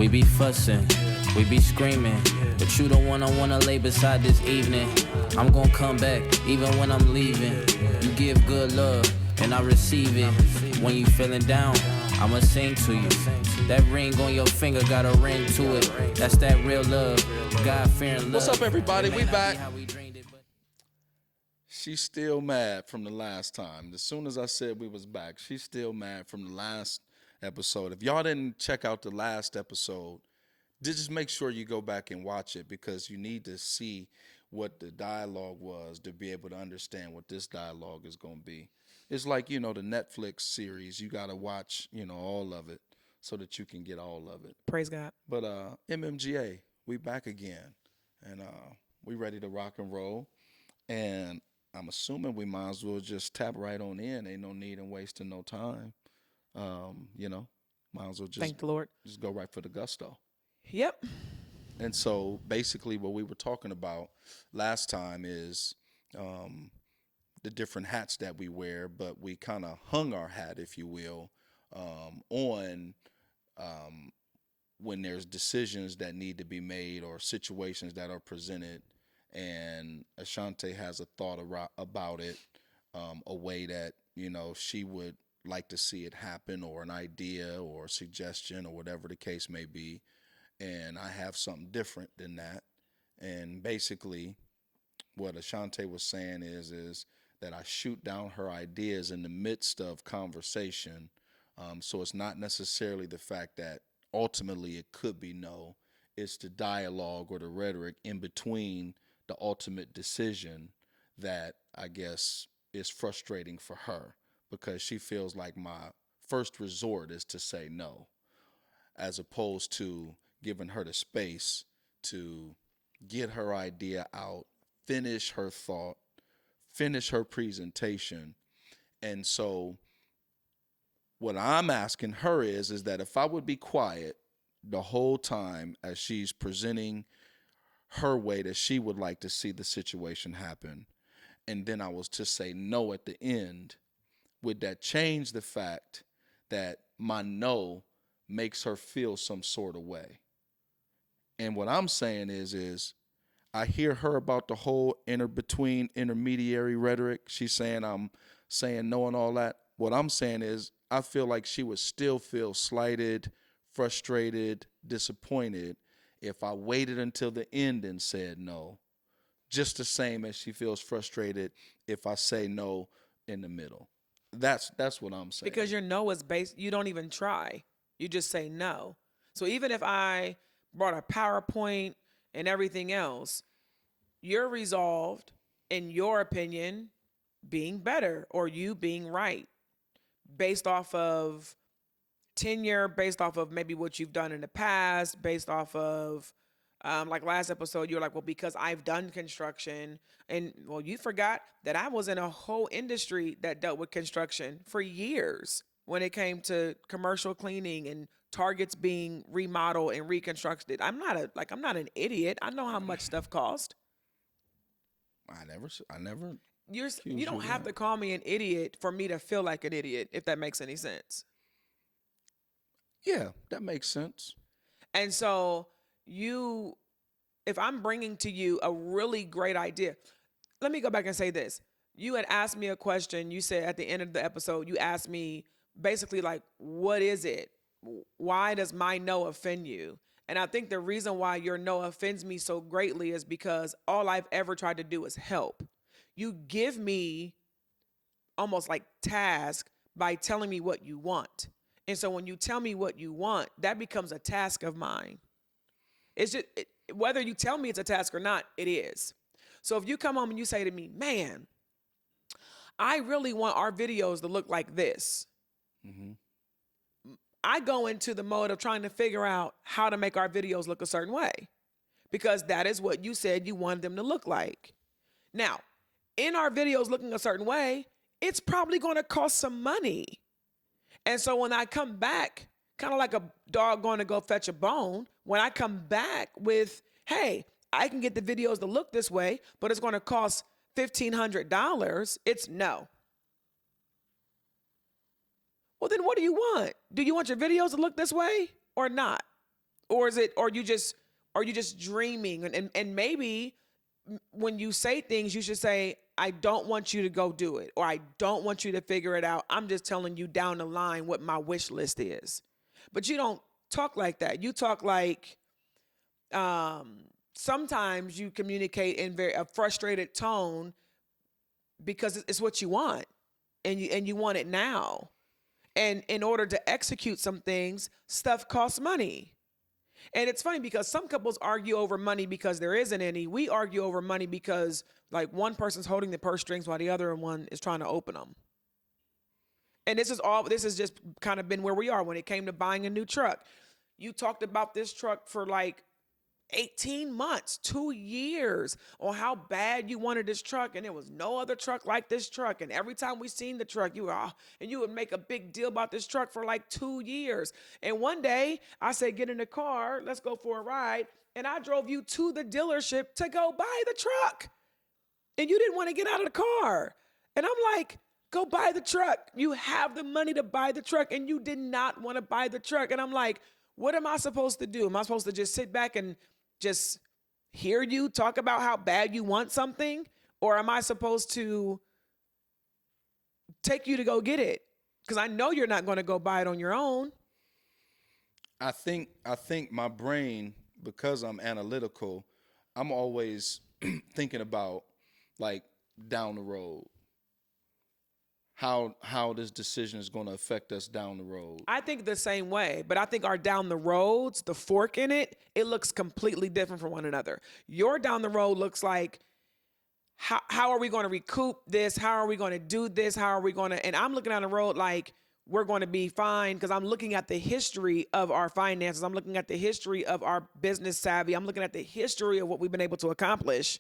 We be fussing, we be screaming, but you the one I wanna lay beside this evening. I'm gonna come back even when I'm leaving. You give good love and I receive it. When you feeling down, I'ma sing to you. That ring on your finger got a ring to it. That's that real love, God-fearing love. What's up, everybody? We back. She's still mad from the last time. As soon as I said we was back, she's still mad from the last episode. If y'all didn't check out the last episode, just make sure you go back and watch it, because you need to see what the dialogue was to be able to understand what this dialogue is going to be. It's like, the Netflix series. You got to watch, all of it so that you can get all of it. Praise God. But MMGA, we back again, and we ready to rock and roll. And I'm assuming we might as well just tap right on in. Ain't no need in wasting no time. Might as well just thank the Lord. Just go right for the gusto. Yep. And so basically what we were talking about last time is the different hats that we wear, but we kind of hung our hat, if you will, on when there's decisions that need to be made or situations that are presented. And Ashante has a thought about it, a way that, she would like to see it happen, or an idea or a suggestion or whatever the case may be. And I have something different than that. And basically what Ashante was saying is that I shoot down her ideas in the midst of conversation. So it's not necessarily the fact that ultimately it could be no. It's the dialogue or the rhetoric in between the ultimate decision that I guess is frustrating for her, because she feels like my first resort is to say no, as opposed to giving her the space to get her idea out, finish her thought, finish her presentation. And so what I'm asking her is that if I would be quiet the whole time as she's presenting her way that she would like to see the situation happen, and then I was to say no at the end, would that change the fact that my no makes her feel some sort of way? And what I'm saying is I hear her about the whole intermediary rhetoric. She's saying I'm saying no and all that. What I'm saying is I feel like she would still feel slighted, frustrated, disappointed if I waited until the end and said no, just the same as she feels frustrated if I say no in the middle. That's what I'm saying. Because your no is based, you don't even try. You just say no. So even if I brought a PowerPoint and everything else, you're resolved in your opinion being better or you being right based off of tenure, based off of maybe what you've done in the past, based off of like last episode, you were like, well, because I've done construction. And well, you forgot that I was in a whole industry that dealt with construction for years when it came to commercial cleaning and Targets being remodeled and reconstructed. I'm not an idiot. I know how much stuff cost. I never. You don't have to call me an idiot for me to feel like an idiot, if that makes any sense. Yeah, that makes sense. And so if I'm bringing to you a really great idea, let me go back and say this. You had asked me a question. You said at the end of the episode, you asked me basically like, what is it? Why does my no offend you? And I think the reason why your no offends me so greatly is because all I've ever tried to do is help. You give me almost like task by telling me what you want. And so when you tell me what you want, that becomes a task of mine. It's just, whether you tell me it's a task or not, it is. So if you come home and you say to me, man, I really want our videos to look like this. Mm-hmm. I go into the mode of trying to figure out how to make our videos look a certain way, because that is what you said you wanted them to look like. Now, in our videos looking a certain way, it's probably going to cost some money. And so when I come back, kind of like a dog going to go fetch a bone, when I come back with, hey, I can get the videos to look this way, but it's going to cost $1,500, it's no. Well, then what do you want? Do you want your videos to look this way or not? Or is it, or you just, are you just dreaming? And maybe when you say things, you should say, I don't want you to go do it, or I don't want you to figure it out. I'm just telling you down the line what my wish list is. But you don't talk like that. You talk like, sometimes you communicate in a frustrated tone because it's what you want, and you want it now. And in order to execute some things, stuff costs money. And it's funny because some couples argue over money because there isn't any. We argue over money because like one person's holding the purse strings while the other one is trying to open them. And this has just kind of been where we are when it came to buying a new truck. You talked about this truck for like 18 months, 2 years on how bad you wanted this truck, and there was no other truck like this truck. And every time we seen the truck, you would make a big deal about this truck for like 2 years. And one day I said, get in the car, let's go for a ride. And I drove you to the dealership to go buy the truck. And you didn't want to get out of the car. And I'm like, go buy the truck. You have the money to buy the truck, and you did not want to buy the truck. And I'm like, what am I supposed to do? Am I supposed to just sit back and just hear you talk about how bad you want something? Or am I supposed to take you to go get it? Because I know you're not going to go buy it on your own. I think my brain, because I'm analytical, I'm always thinking about like down the road. How this decision is going to affect us down the road. I think the same way, but I think our down the roads, the fork in it looks completely different from one another. Your down the road looks like, how are we going to recoup this? How are we going to do this? How are we going to, and I'm looking down the road like we're going to be fine because I'm looking at the history of our finances. I'm looking at the history of our business savvy. I'm looking at the history of what we've been able to accomplish.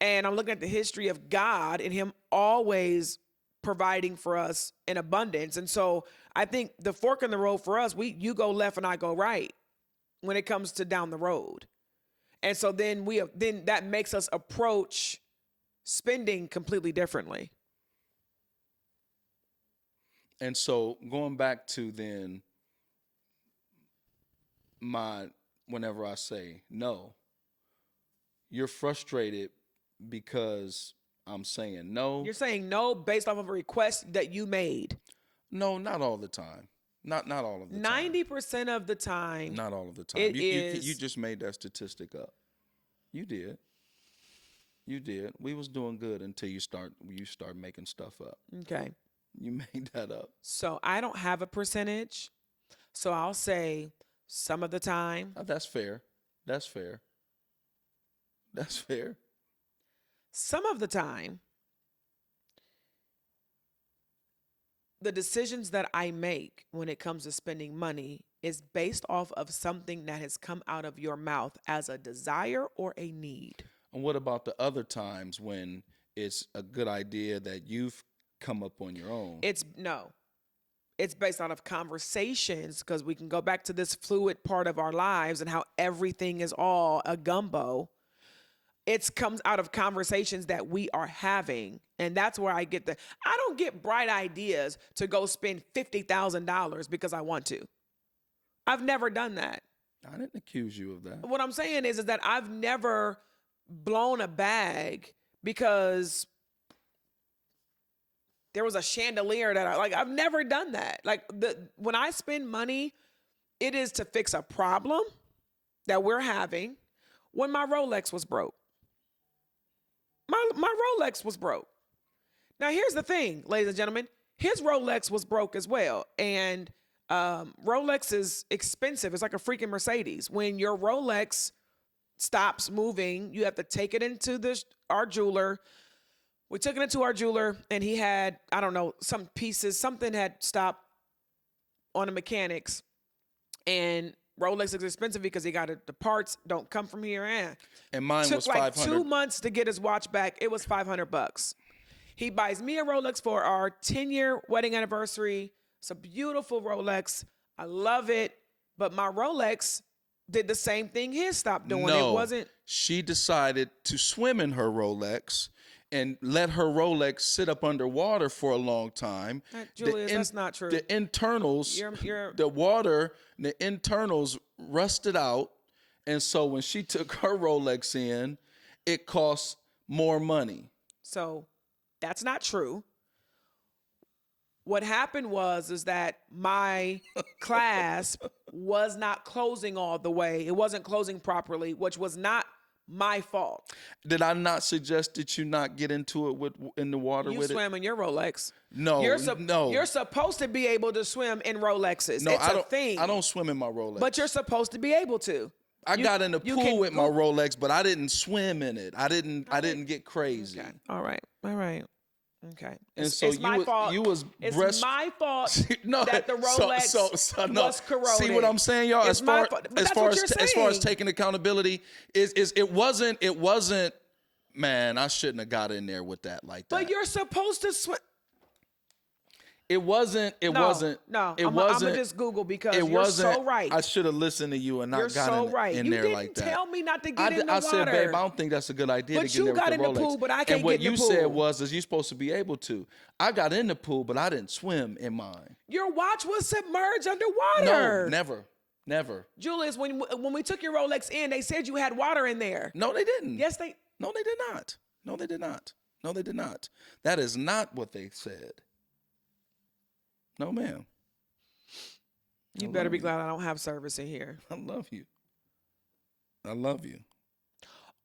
And I'm looking at the history of God and him always providing for us in abundance. And so I think the fork in the road for us, you go left and I go right when it comes to down the road. And so then that makes us approach spending completely differently. And so going back to then whenever I say no, you're frustrated because I'm saying no. You're saying no based off of a request that you made. No, not all the time. Not all of the time. 90% of the time. Not all of the time. You just made that statistic up. You did. We was doing good until you start making stuff up. Okay. You made that up. So I don't have a percentage. So I'll say some of the time. That's fair. Some of the time, the decisions that I make when it comes to spending money is based off of something that has come out of your mouth as a desire or a need. And what about the other times when it's a good idea that you've come up on your own? It's based out of conversations, because we can go back to this fluid part of our lives and how everything is all a gumbo. It comes out of conversations that we are having. And that's where I don't get bright ideas to go spend $50,000 because I want to. I've never done that. I didn't accuse you of that. What I'm saying is that I've never blown a bag because there was a chandelier that I've never done that. When I spend money, it is to fix a problem that we're having. When my Rolex was broke. My Rolex was broke. Now, here's the thing, ladies and gentlemen. His Rolex was broke as well. And Rolex is expensive. It's like a freaking Mercedes. When your Rolex stops moving, you have to take it into our jeweler. We took it into our jeweler, and he had, I don't know, some pieces. Something had stopped on the mechanics. And Rolex is expensive because he got the parts don't come from here. And mine was $500. Took 2 months to get his watch back. It was $500. He buys me a Rolex for our 10-year wedding anniversary. It's a beautiful Rolex. I love it. But my Rolex did the same thing his stopped doing. No, it wasn't. She decided to swim in her Rolex and let her Rolex sit up underwater for a long time. Julius, that's not true. The internals, the water, the internals rusted out. And so when she took her Rolex in, it cost more money. So that's not true. What happened is that my clasp was not closing all the way. It wasn't closing properly, which was not my fault. Did I not suggest that you not get into it in the water You with swam in your Rolex. No, no. You're supposed to be able to swim in Rolexes. No, it's I a don't, thing. I don't swim in my Rolex. But you're supposed to be able to. I got in the pool with my Rolex, but I didn't swim in it. I didn't get crazy. Okay. All right. Okay. And so it's my fault. It's my fault that the Rolex was corroded. See what I'm saying, y'all? As far as taking accountability, it wasn't. Man, I shouldn't have got in there with that like that. But you're supposed to swim. It wasn't. No. I'm gonna just Google because you're so right. I should have listened to you and not gotten in there like that. You didn't tell me not to get in the water. I said, babe, I don't think that's a good idea to get in there with the Rolex. But you got in the pool, but I can't get in the pool. And what you said is you're supposed to be able to. I got in the pool, but I didn't swim in mine. Your watch was submerged underwater. No, never. Julius, when we took your Rolex in, they said you had water in there. No, they didn't. Yes, they. No, they did not. No, they did not. No, they did not. That is not what they said. No, ma'am. You better be glad I don't have service in here. I love you. I love you.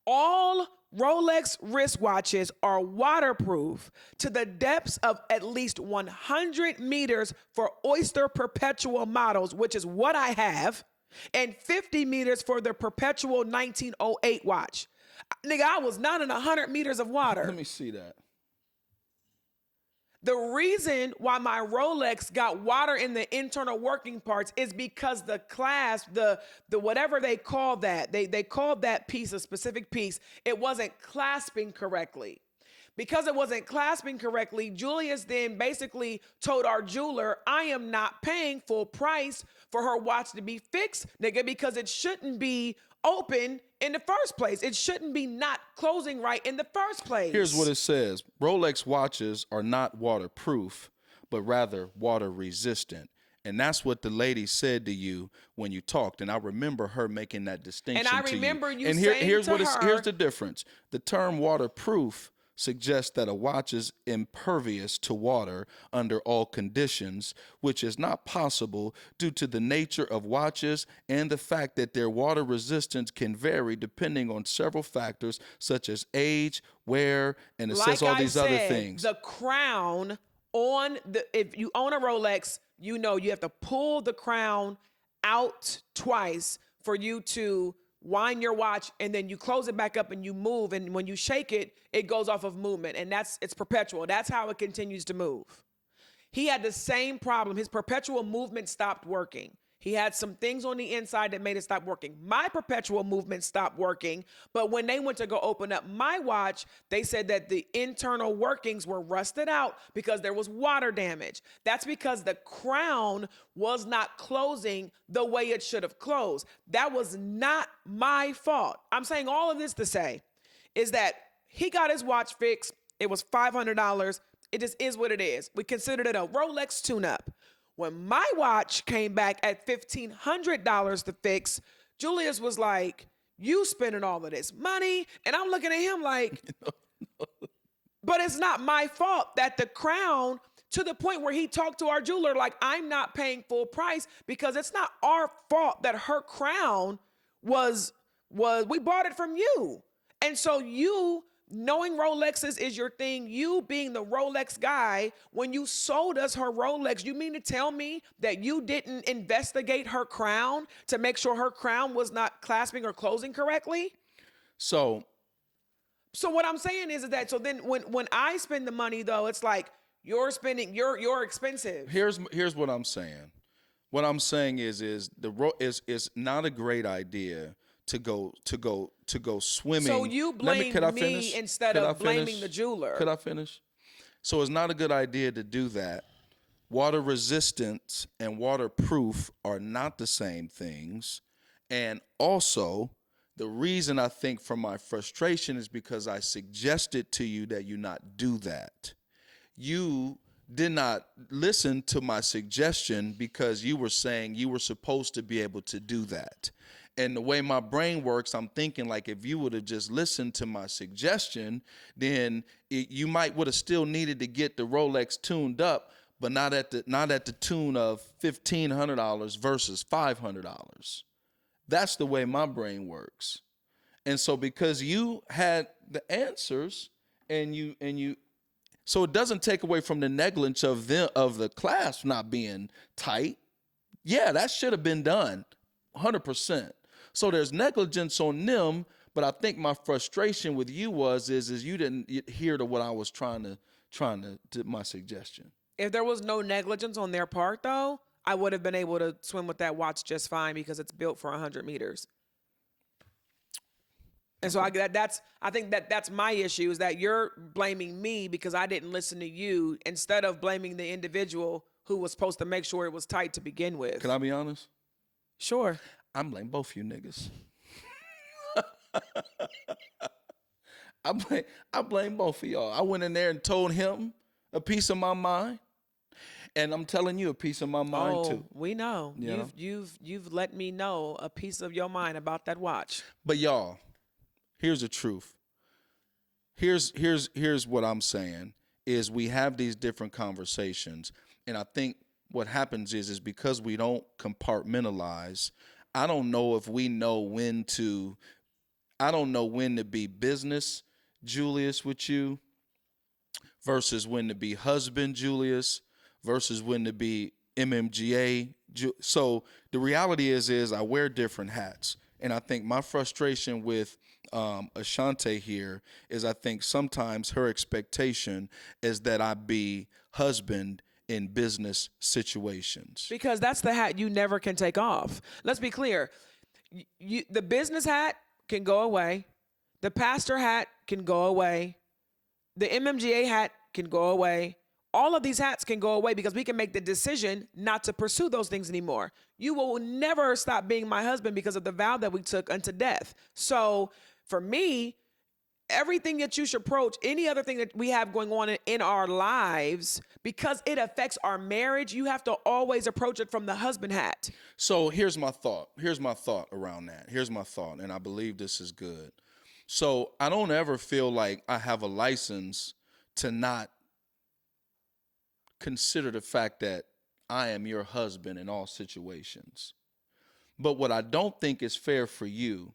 All Rolex wristwatches are waterproof to the depths of at least 100 meters for Oyster Perpetual models, which is what I have, and 50 meters for the Perpetual 1908 watch. Nigga, I was not in 100 meters of water. Let me see that. The reason why my Rolex got water in the internal working parts is because the clasp, the whatever they call that, they called that piece a specific piece, it wasn't clasping correctly. Because it wasn't clasping correctly, Julius then basically told our jeweler, I am not paying full price for her watch to be fixed, nigga, because it shouldn't be open in the first place. It shouldn't be not closing right in the first place. Here's what it says. Rolex watches are not waterproof, but rather water resistant. And that's what the lady said to you when you talked. And I remember her making that distinction to you. And I remember you and saying here's to her. Here's the difference. The term waterproof suggests that a watch is impervious to water under all conditions, which is not possible due to the nature of watches and the fact that their water resistance can vary depending on several factors such as age, wear, and it says all these other things. The crown on if you own a Rolex, you know you have to pull the crown out twice for you to wind your watch, and then you close it back up and you move, and when you shake it, it goes off of movement, and it's perpetual. That's how it continues to move. He had the same problem. His perpetual movement stopped working. He had some things on the inside that made it stop working. My perpetual movement stopped working, but when they went to go open up my watch, they said that the internal workings were rusted out because there was water damage. That's because the crown was not closing the way it should have closed. That was not my fault. I'm saying all of this to say is that he got his watch fixed. It was $500. It just is what it is. We considered it a Rolex tune-up. When my watch came back at $1,500 to fix, Julius was like, you spending all of this money? And I'm looking at him like, but it's not my fault that the crown, to the point where he talked to our jeweler like, I'm not paying full price because it's not our fault that her crown was we bought it from you. And so you, knowing Rolexes is your thing, you being the Rolex guy, when you sold us her Rolex, you mean to tell me that you didn't investigate her crown to make sure her crown was not clasping or closing correctly? So what I'm saying is that, so then when I spend the money though, it's like you're spending, you're expensive. Here's what I'm saying. What I'm saying is not a great idea to go swimming. So you blame me instead of blaming the jeweler. Could I finish? So it's not a good idea to do that. Water resistance and waterproof are not the same things. And also, The reason I think from my frustration is because I suggested to you that you not do that. You did not listen to my suggestion because you were saying you were supposed to be able to do that. And the way my brain works, I'm thinking like if you would have just listened to my suggestion, then you might would have still needed to get the Rolex tuned up, but not at the tune of $1,500 versus $500. That's the way my brain works. And so because you had the answers and you so it doesn't take away from the negligence of the class not being tight. Yeah, that should have been done 100%. So there's negligence on them, but I think my frustration with you is you didn't hear to what I was trying to my suggestion. If there was no negligence on their part, though, I would have been able to swim with that watch just fine because it's built for 100 meters. And so I think that's my issue, is that you're blaming me because I didn't listen to you instead of blaming the individual who was supposed to make sure it was tight to begin with. Can I be honest? Sure. I'm blaming both you niggas. I blame both of y'all. I went in there and told him a piece of my mind, and I'm telling you a piece of my mind too. We know. You've let me know a piece of your mind about that watch. But y'all, here's the truth. Here's what I'm saying is we have these different conversations, and I think what happens is because we don't compartmentalize. I don't know if we know when to be business Julius with you versus when to be husband Julius versus when to be MMGA. So the reality is I wear different hats. And I think my frustration with Ashante here is I think sometimes her expectation is that I be husband in business situations. Because that's the hat you never can take off. Let's be clear. The business hat can go away. The pastor hat can go away. The MMGA hat can go away. All of these hats can go away because we can make the decision not to pursue those things anymore. You will never stop being my husband because of the vow that we took unto death. So for me, everything that you should approach, any other thing that we have going on in our lives, because it affects our marriage, you have to always approach it from the husband hat. So here's my thought around that. Here's my thought, and I believe this is good. So I don't ever feel like I have a license to not consider the fact that I am your husband in all situations. But what I don't think is fair for you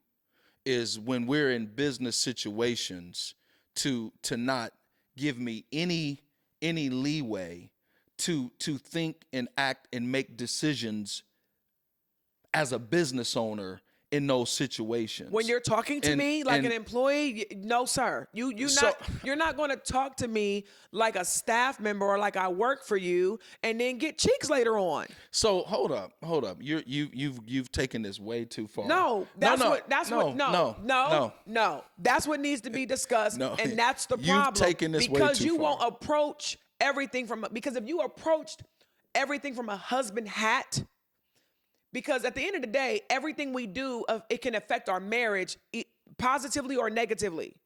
is when we're in business situations to not give me any leeway to think and act and make decisions as a business owner in those situations. When you're talking to me like an employee, no, sir. You're not going to talk to me like a staff member or like I work for you and then get cheeks later on. So hold up. You've taken this way too far. No. That's what needs to be discussed. And that's the problem. You've taken this way too far. Because you won't approach everything because if you approached everything from a husband hat, because at the end of the day, everything we do, it can affect our marriage positively or negatively.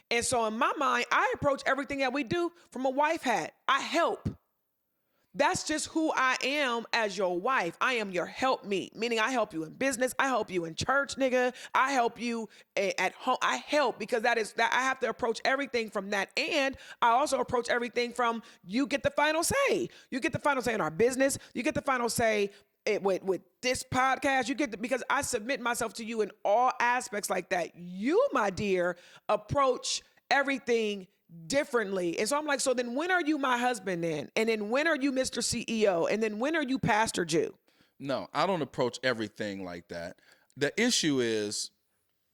And so in my mind, I approach everything that we do from a wife hat. I help. That's just who I am as your wife. I am your helpmeet, meaning I help you in business. I help you in church, nigga. I help you at home. I help because that I have to approach everything from that. And I also approach everything from you get the final say. You get the final say in our business. You get the final say with this podcast. Because I submit myself to you in all aspects like that. You, my dear, approach everything differently. And so I'm like, so then when are you my husband then? And then when are you Mr. CEO? And then when are you Pastor Jew? No, I don't approach everything like that. The issue is,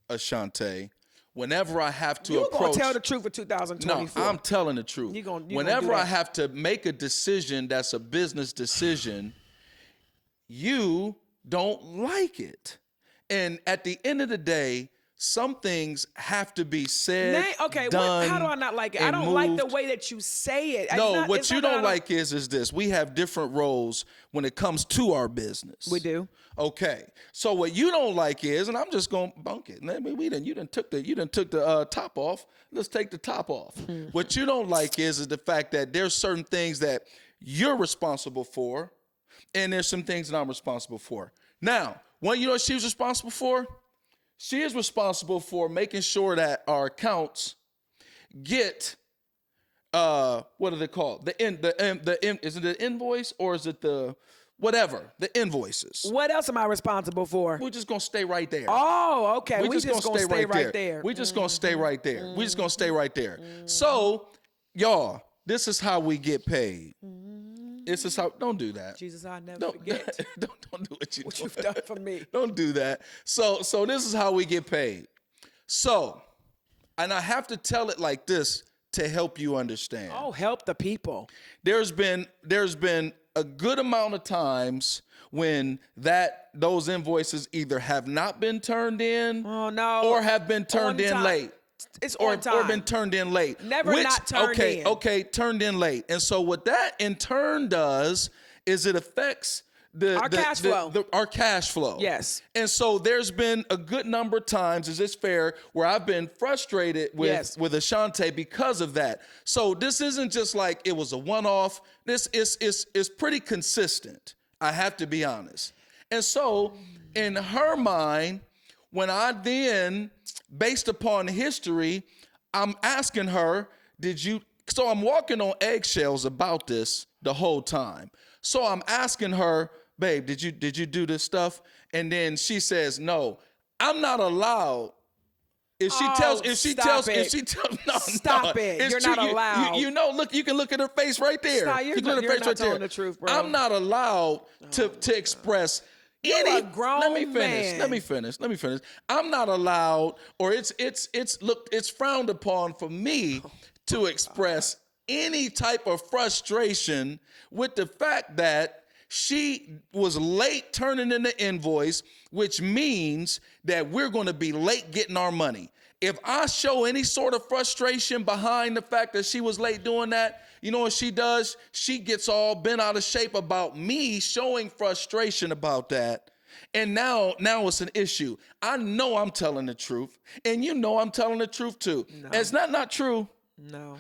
Ashante, whenever I have to You're approach... You're going to tell the truth for 2024. No, I'm telling the truth. Whenever I have to make a decision that's a business decision, you don't like it. And at the end of the day, some things have to be said, Okay, done, how do I not like it? I and don't like the moved. way that you say it. No, what it's you not that I don't like is this. We have different roles when it comes to our business. We do. Okay. So what you don't like is, and I'm just gonna bunk it. You done took the top off. Let's take the top off. What you don't like is the fact that there's certain things that you're responsible for, and there's some things that I'm responsible for. Now, what you know what she was responsible for? She is responsible for making sure that our accounts get what are they called? Is it the invoice or is it the whatever? The invoices. What else am I responsible for? We're just gonna stay right there. Oh, okay. We're just gonna stay right there. We're just gonna stay right there. We're just gonna stay right there. So, y'all, this is how we get paid. This is how. Don't do that. Jesus, I'll never forget Don't do what you've done for me. Don't do that. So this is how we get paid. So, and I have to tell it like this to help you understand. Oh, help the people. There's been a good amount of times when those invoices either have not been turned in, or have been turned in late. It's on time. Or been turned in late. Never not turned in. Okay, turned in late. And so what that in turn does is it affects our cash flow. Yes. And so there's been a good number of times, is this fair, where I've been frustrated with Ashante because of that. So this isn't just like it was a one-off. This is pretty consistent. I have to be honest. And so in her mind, when I then, based upon history, I'm asking her, so I'm walking on eggshells about this the whole time. So I'm asking her, babe, did you do this stuff? And then she says, no, I'm not allowed. Stop it. You're not allowed. You know, look, you can look at her face right there. Stop, you're not telling the truth, bro. I'm not allowed to express You're a grown man. Let me finish. I'm not allowed, or it's frowned upon for me to express any type of frustration with the fact that she was late turning in the invoice, which means that we're going to be late getting our money. If I show any sort of frustration behind the fact that she was late doing that, you know what she does? She gets all bent out of shape about me showing frustration about that. And now it's an issue. I know I'm telling the truth, and you know I'm telling the truth too. No. It's not true. No.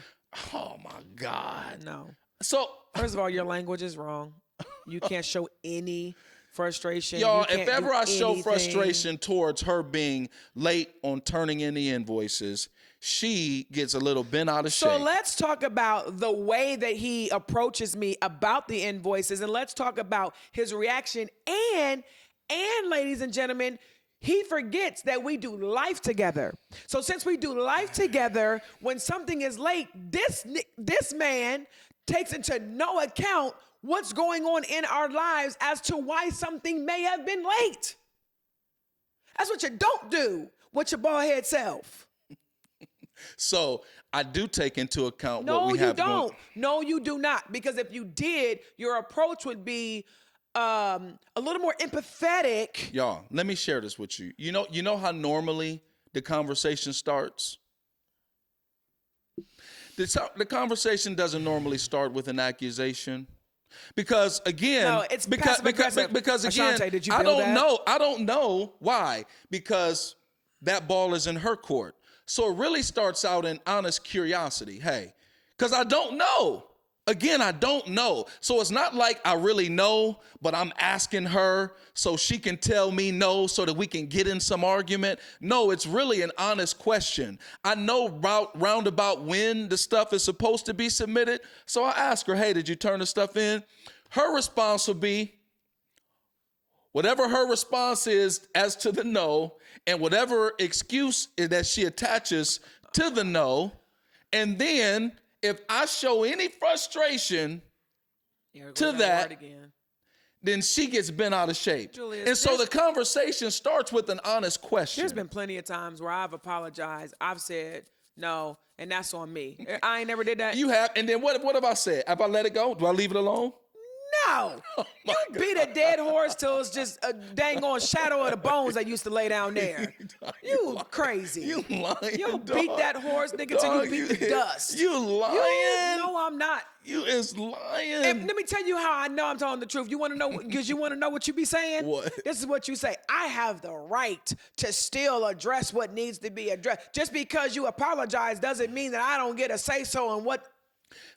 Oh my God. No. So first of all, your language is wrong. You can't show any frustration. Y'all, if ever I show frustration towards her being late on turning in the invoices, she gets a little bent out of shape. So let's talk about the way that he approaches me about the invoices, and let's talk about his reaction. And ladies and gentlemen, he forgets that we do life together. So since we do life together, when something is late, this man takes into no account what's going on in our lives as to why something may have been late. That's what you don't do with your bald head self. So I do take into account no, what we have. No, you don't. No, you do not. Because if you did, your approach would be a little more empathetic. Y'all, let me share this with you. You know how normally the conversation starts? The conversation doesn't normally start with an accusation. Because again, no, it's because again, Ashante, did you I don't know why. Because that ball is in her court. So it really starts out in honest curiosity. Hey, because I don't know. Again, I don't know. So it's not like I really know, but I'm asking her so she can tell me no so that we can get in some argument. No, it's really an honest question. I know roundabout when the stuff is supposed to be submitted. So I ask her, hey, did you turn the stuff in? Her response will be, whatever her response is as to the no, and whatever excuse that she attaches to the no, and then if I show any frustration to that, then she gets bent out of shape. Julius, and so the conversation starts with an honest question. There's been plenty of times where I've apologized. I've said no, and that's on me. I ain't never did that. You have, and then what have I said? Have I let it go? Do I leave it alone? No. You beat a dead horse till it's just a dang on shadow of the bones that used to lay down there. You crazy. You lying, You beat dog. that horse, nigga, till Dog, you beat the dust. You lying. No, I'm not. You is lying. And let me tell you how I know I'm telling the truth. You want to know? Because you want to know what you be saying? What? This is what you say. I have the right to still address what needs to be addressed. Just because you apologize doesn't mean that I don't get a say-so on what.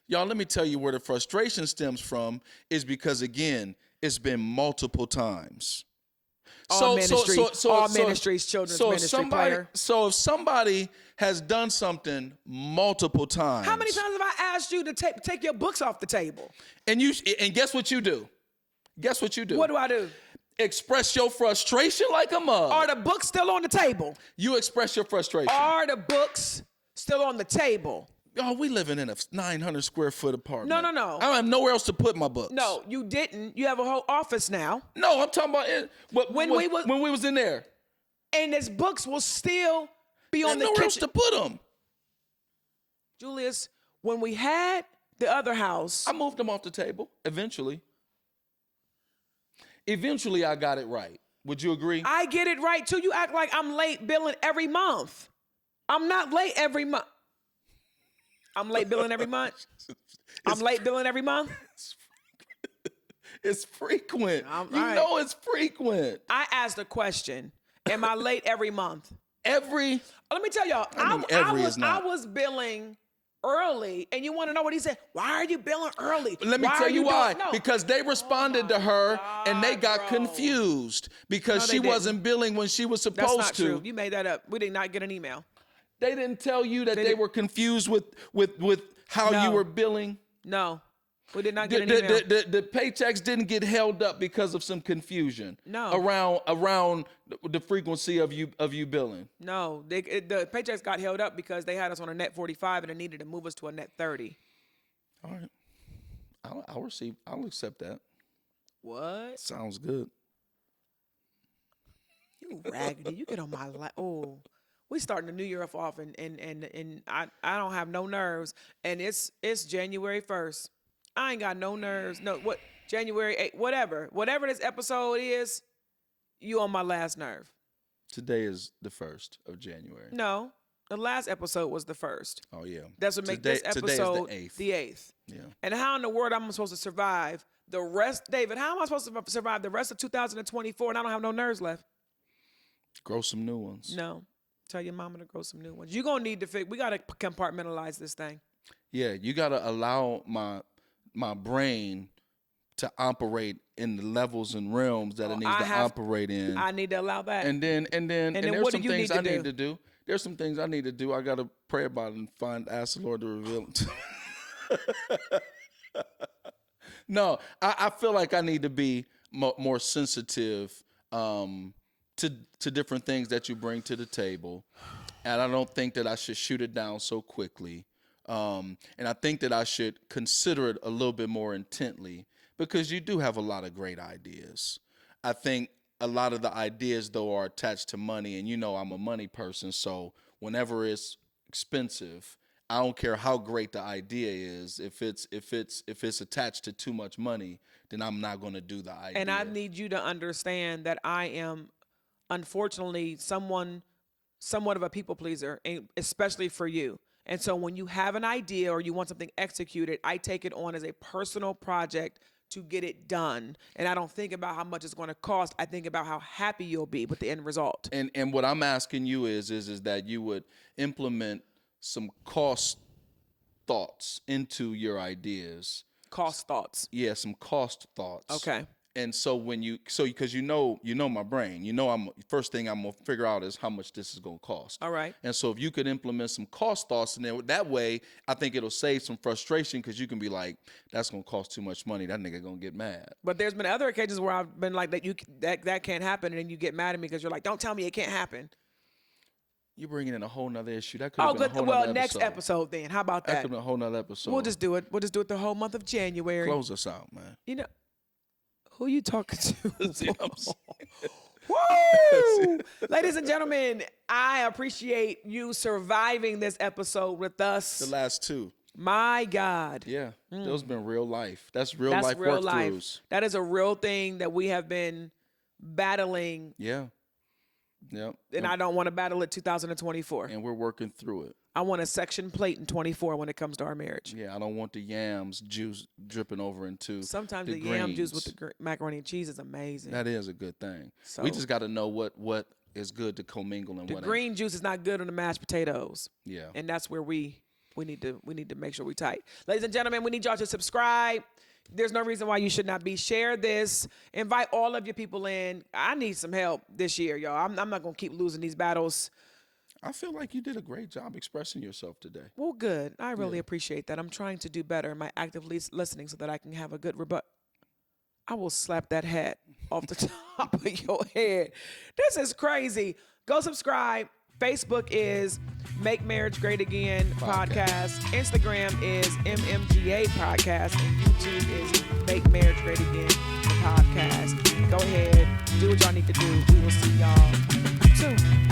Y'all, let me tell you where the frustration stems from is because, again, it's been multiple times. All ministries, children's ministry player. So if somebody has done something multiple times. How many times have I asked you to take your books off the table? And guess what you do? Guess what you do? What do I do? Express your frustration like a mug. Are the books still on the table? You express your frustration. Are the books still on the table? Y'all, we living in a 900 square foot apartment. No. I don't have nowhere else to put my books. No, you didn't. You have a whole office now. No, I'm talking about it. When we was in there. And his books will still be on the nowhere else kitchen. to put them. Julius, when we had the other house. I moved them off the table eventually. Eventually, I got it right. Would you agree? I get it right, too. You act like I'm late billing every month. I'm not late every month. I'm late billing every month? I'm late billing every month? It's frequent. All You right. know it's frequent. I asked a question. Am I late every month? Let Let me tell y'all, I was billing early, and you want to know what he said? Why are you billing early? me tell you why. No. Because they responded to her and they got bro. confused because No, they she didn't. wasn't billing when she was That's supposed not to. true. You made that up. We did not get an email. They didn't tell you that they were confused with how No. you were billing. No, we did not get an email. The paychecks didn't get held up because of some confusion. No. Around the frequency of you billing. No, the paychecks got held up because they had us on a net 45 and they needed to move us to a net 30. All right, I'll accept that. What? Sounds good. You raggedy. You get on my life. Oh, we starting the new year off and I don't have no nerves. And it's January 1st. I ain't got no nerves. No, what January 8th, whatever this episode is, you on my last nerve. Today is the 1st of January. No, the last episode was the 1st. Oh yeah. That's what makes this episode today is the 8th. Yeah. And how in the world am I supposed to survive the rest, David? How am I supposed to survive the rest of 2024 and I don't have no nerves left? Grow some new ones. No. Tell your mama to grow some new ones. You're going to need to we got to compartmentalize this thing. Yeah, you got to allow my brain to operate in the levels and realms that it needs to operate in. I need to allow that. And then there's what some do you things need I to need to do. There's some things I need to do. I got to pray about it and ask the Lord to reveal it to me. No, I feel like I need to be more sensitive to different things that you bring to the table. And I don't think that I should shoot it down so quickly. And I think that I should consider it a little bit more intently because you do have a lot of great ideas. I think a lot of the ideas, though, are attached to money. And you know I'm a money person, so whenever it's expensive, I don't care how great the idea is. If it's attached to too much money, then I'm not going to do the idea. And I need you to understand that I am, unfortunately, somewhat of a people pleaser, and especially for you. And so when you have an idea or you want something executed, I take it on as a personal project to get it done. And I don't think about how much it's going to cost. I think about how happy you'll be with the end result. And what I'm asking you is that you would implement some cost thoughts into your ideas. Cost thoughts. Yeah, some cost thoughts. Okay. And so because you know my brain, first thing I'm gonna figure out is how much this is gonna cost. All right. And so if you could implement some cost thoughts, and then that way, I think it'll save some frustration because you can be like, that's gonna cost too much money. That nigga gonna get mad. But there's been other occasions where I've been like that can't happen, and then you get mad at me because you're like, don't tell me it can't happen. You're bringing in a whole nother issue. That could have been good. a whole Well, nother next episode. episode then. How about That that? could have been a whole nother episode. We'll just do it. We'll just do it the whole month of January. Close us out, man. You know, who you talking to? See what I'm saying? Woo! Ladies and gentlemen, I appreciate you surviving this episode with us. The last two. My God. Yeah, those been real life. That's real That's life real work life. throughs. That is a real thing that we have been battling, Yeah. Yep. and I don't want to battle it 2024. And we're working through it. I want a section plate in 24 when it comes to our marriage. Yeah, I don't want the yams juice dripping over into Sometimes the the yam juice with greens. the macaroni and cheese is amazing. That is a good thing. So- we just got to know what is good to commingle and The what ain't. green juice is not good on the mashed potatoes. Yeah. And that's where we need to make sure we tight. Ladies and gentlemen, we need y'all to subscribe. There's no reason why you should not be. Share this. Invite all of your people in. I need some help this year, y'all. I'm not going to keep losing these battles. I feel like you did a great job expressing yourself today. Well, good. I really appreciate that. I'm trying to do better in my active listening so that I can have a good rebut. I will slap that hat off the top of your head. This is crazy. Go subscribe. Facebook is Make Marriage Great Again Podcast. Instagram is MMGA Podcast. And YouTube is Make Marriage Great Again Podcast. Go ahead. Do what y'all need to do. We will see y'all soon.